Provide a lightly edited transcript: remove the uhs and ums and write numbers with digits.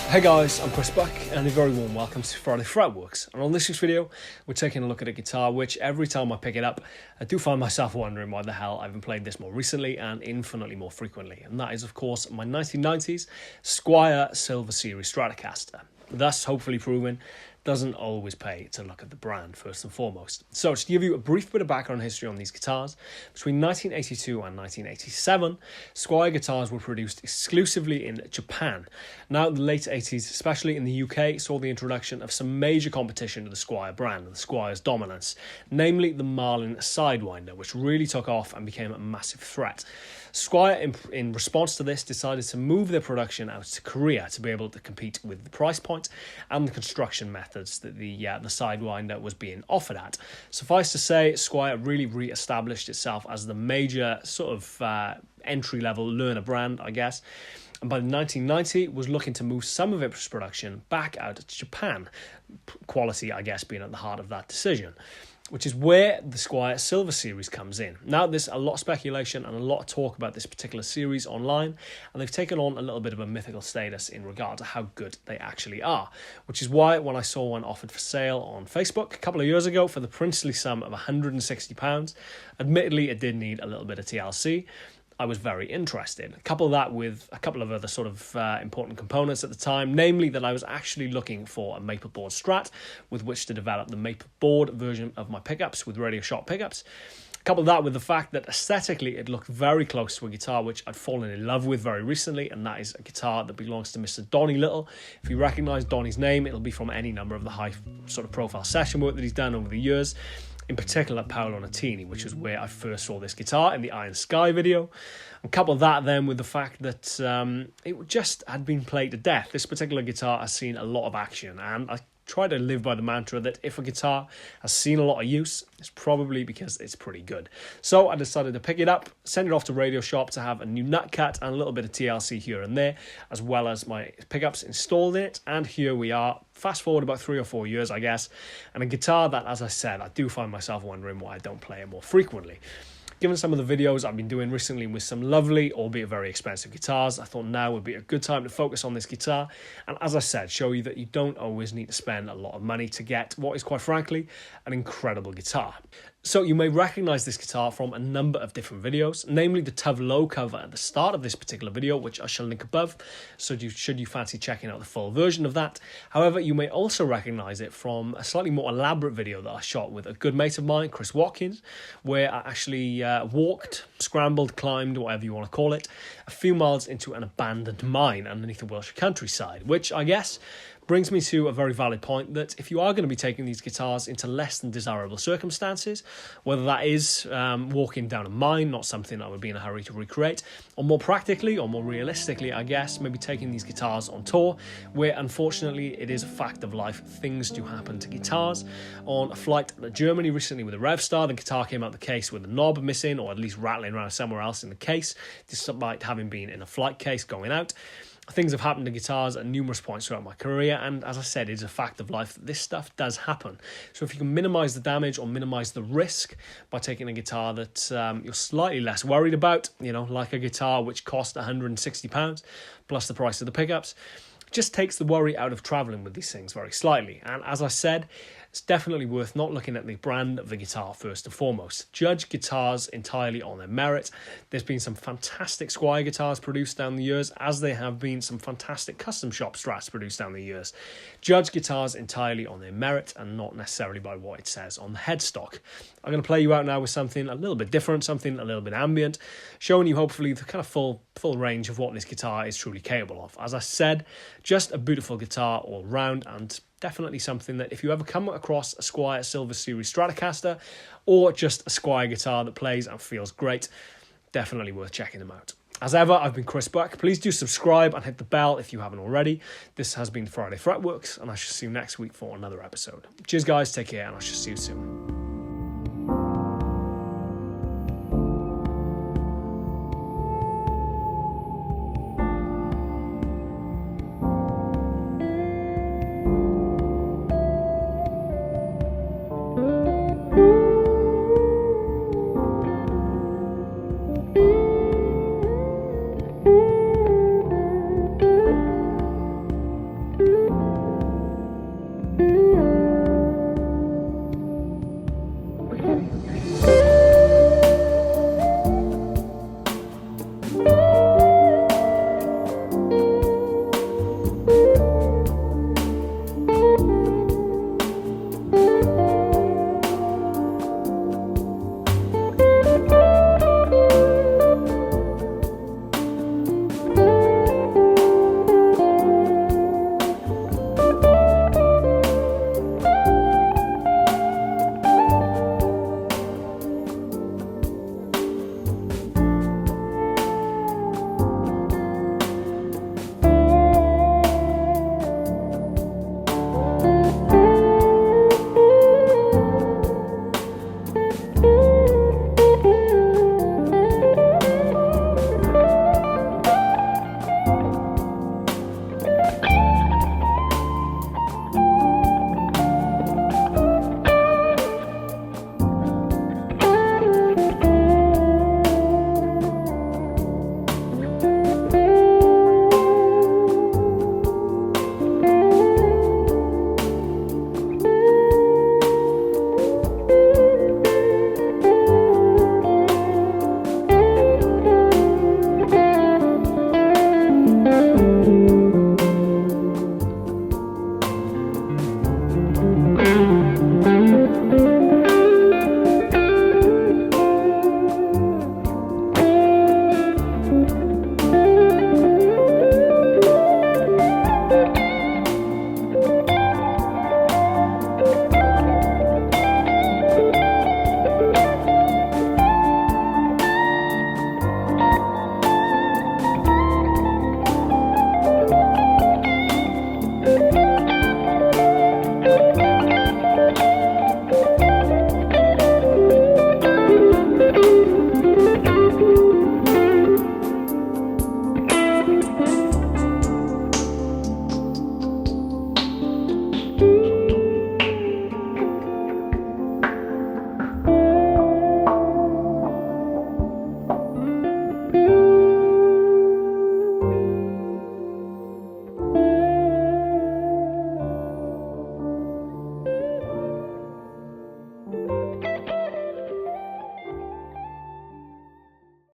Hey guys, I'm Chris Bach and a very warm welcome to Friday Fretworks. And on this week's video, we're taking a look at a guitar which every time I pick it up, I do find myself wondering why the hell I haven't played this more recently and infinitely more frequently. And that is, of course, my 1990s Squier Silver Series Stratocaster. Thus, hopefully proving doesn't always pay to look at the brand first and foremost. So to give you a brief bit of background history on these guitars, between 1982 and 1987, Squier guitars were produced exclusively in Japan. Now, the late 80s, especially in the UK, saw the introduction of some major competition to the Squier brand and the Squier's dominance, namely the Marlin Sidewinder, which really took off and became a massive threat. Squier, in response to this, decided to move their production out to Korea to be able to compete with the price point and the construction methods that the Sidewinder was being offered at. Suffice to say, Squier really re-established itself as the major sort of entry-level learner brand, I guess. And by 1990, was looking to move some of its production back out to Japan. Quality, I guess, being at the heart of that decision, which is where the Squier Silver Series comes in. Now, there's a lot of speculation and a lot of talk about this particular series online, and they've taken on a little bit of a mythical status in regard to how good they actually are, which is why when I saw one offered for sale on Facebook a couple of years ago for the princely sum of £160, admittedly, it did need a little bit of TLC, I was very interested. Couple that with a couple of other sort of important components at the time, namely that I was actually looking for a maple board Strat with which to develop the maple board version of my pickups with Radio Shop pickups. Couple that with the fact that aesthetically it looked very close to a guitar which I'd fallen in love with very recently, and that is a guitar that belongs to Mr. Donny Little. If you recognise Donny's name, it'll be from any number of the high sort of profile session work that he's done over the years. In particular, Paolo Nutini, which is where I first saw this guitar in the Iron Sky video. And couple that then with the fact that it just had been played to death. This particular guitar has seen a lot of action, and I try to live by the mantra that if a guitar has seen a lot of use, it's probably because it's pretty good. So I decided to pick it up, send it off to Radio Shop to have a new nut cut and a little bit of TLC here and there, as well as my pickups installed in it. And here we are, fast forward about 3 or 4 years, I guess, and a guitar that, as I said, I do find myself wondering why I don't play it more frequently. Given some of the videos I've been doing recently with some lovely, albeit very expensive guitars, I thought now would be a good time to focus on this guitar. And as I said, show you that you don't always need to spend a lot of money to get what is, quite frankly, an incredible guitar. So you may recognise this guitar from a number of different videos, namely the Tableau cover at the start of this particular video, which I shall link above, so should you fancy checking out the full version of that. However, you may also recognise it from a slightly more elaborate video that I shot with a good mate of mine, Chris Watkins, where I actually walked, scrambled, climbed, whatever you want to call it, a few miles into an abandoned mine underneath the Welsh countryside, which I guess brings me to a very valid point that if you are going to be taking these guitars into less than desirable circumstances, whether that is walking down a mine, not something I would be in a hurry to recreate, or more practically or more realistically, I guess, maybe taking these guitars on tour, where unfortunately it is a fact of life, things do happen to guitars. On a flight to Germany recently with a Revstar, the guitar came out the case with a knob missing, or at least rattling around somewhere else in the case, despite having been in a flight case going out. Things have happened to guitars at numerous points throughout my career, and as I said, it's a fact of life that this stuff does happen. So if you can minimise the damage or minimise the risk by taking a guitar that you're slightly less worried about, you know, like a guitar which cost £160 plus the price of the pickups, it just takes the worry out of travelling with these things very slightly. And as I said, it's definitely worth not looking at the brand of the guitar first and foremost. Judge guitars entirely on their merit. There's been some fantastic Squier guitars produced down the years, as there have been some fantastic custom shop Strats produced down the years. Judge guitars entirely on their merit and not necessarily by what it says on the headstock. I'm going to play you out now with something a little bit different, something a little bit ambient, showing you hopefully the kind of full range of what this guitar is truly capable of. As I said, just a beautiful guitar all round, and definitely something that if you ever come across a Squier Silver Series Stratocaster or just a Squier guitar that plays and feels great, definitely worth checking them out. As ever, I've been Chris Bach. Please do subscribe and hit the bell if you haven't already. This has been Friday Fretworks, and I shall see you next week for another episode. Cheers guys, take care, and I shall see you soon.